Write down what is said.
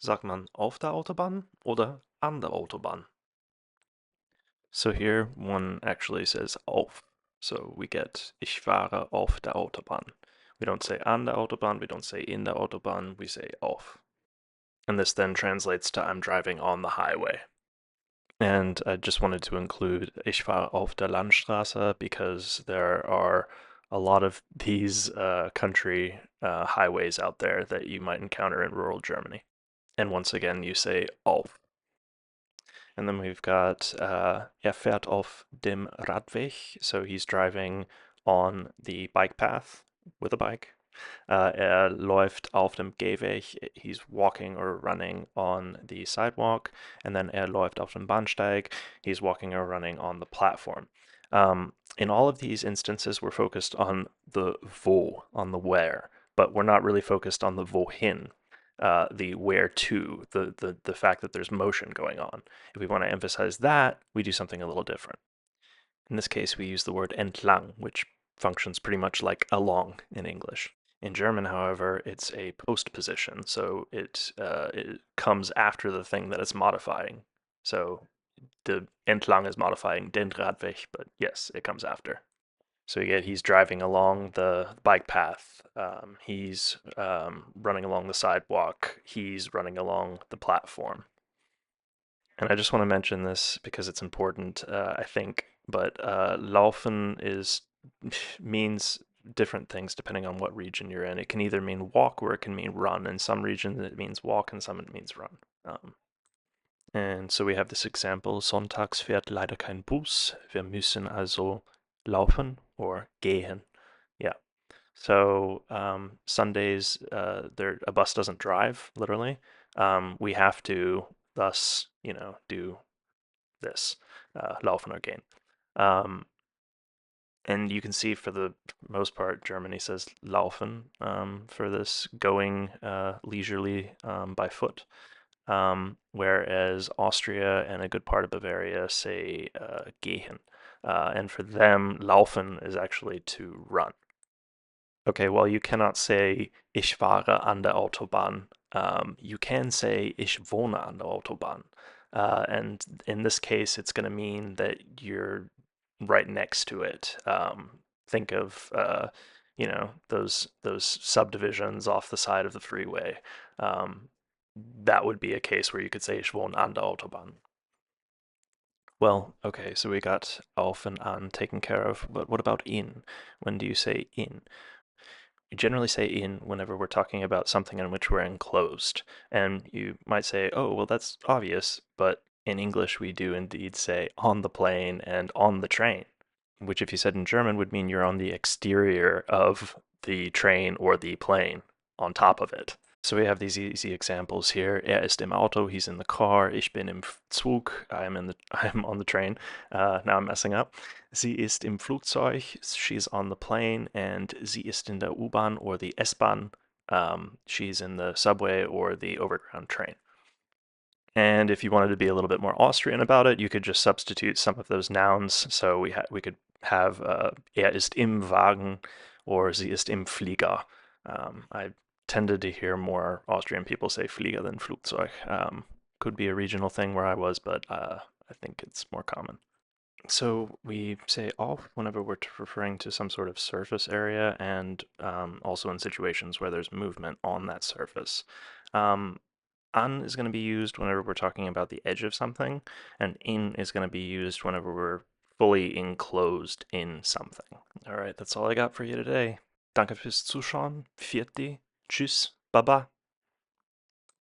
Sagt man auf der Autobahn oder an der Autobahn? So here one actually says auf. So we get ich fahre auf der Autobahn. We don't say an der Autobahn, we don't say in der Autobahn, we say auf. And this then translates to I'm driving on the highway. And I just wanted to include ich fahre auf der Landstraße because there are a lot of these country highways out there that you might encounter in rural Germany. And once again, you say auf. And then we've got fährt auf dem Radweg, so he's driving on the bike path with a bike. Läuft auf dem Gehweg, he's walking or running on the sidewalk. And then läuft auf dem Bahnsteig, he's walking or running on the platform. In all of these instances, we're focused on the wo, on the where, but we're not really focused on the wohin, the where to, the fact that there's motion going on. If we want to emphasize that, we do something a little different. In this case, we use the word entlang, which functions pretty much like along in English. In German, however, it's a postposition, so it comes after the thing that it's modifying. So the entlang is modifying den Radweg, but yes, it comes after. So you get he's driving along the bike path, he's running along the sidewalk, he's running along the platform. And I just want to mention this because it's important, I think, but laufen means different things depending on what region you're in. It can either mean walk or it can mean run. In some regions it means walk, and some it means run. And so we have this example, Sonntags fährt leider kein Bus, wir müssen also laufen or gehen. Yeah. So Sundays, a bus doesn't drive, literally. We have to thus, do this, laufen or gehen. And you can see for the most part, Germany says laufen for this, going leisurely by foot. Whereas Austria and a good part of Bavaria say gehen. And for them, laufen is actually to run. Okay, well, you cannot say ich fahre an der Autobahn. You can say ich wohne an der Autobahn. And in this case, it's going to mean that you're right next to it. Think of those subdivisions off the side of the freeway. That would be a case where you could say ich wohne an der Autobahn. Well, okay, so we got auf and an taken care of, but what about in? When do you say in? We generally say in whenever we're talking about something in which we're enclosed. And you might say, oh, well, that's obvious, but in English we do indeed say on the plane and on the train, which if you said in German would mean you're on the exterior of the train or the plane, on top of it. So we have these easy examples here. Ist im Auto, he's in the car. Ich bin im Zug, I'm on the train. Now I'm messing up. Sie ist im Flugzeug, she's on the plane, and sie ist in der U-Bahn or the S-Bahn. She's in the subway or the overground train. And if you wanted to be a little bit more Austrian about it, you could just substitute some of those nouns. So we could have ist im Wagen or sie ist im Flieger. I tended to hear more Austrian people say Flieger than Flugzeug. Could be a regional thing where I was, but I think it's more common. So we say auf whenever we're referring to some sort of surface area, and also in situations where there's movement on that surface. An is going to be used whenever we're talking about the edge of something, and in is going to be used whenever we're fully enclosed in something. All right, that's all I got for you today. Danke fürs Zuschauen. Vierte. Tschüss. Baba.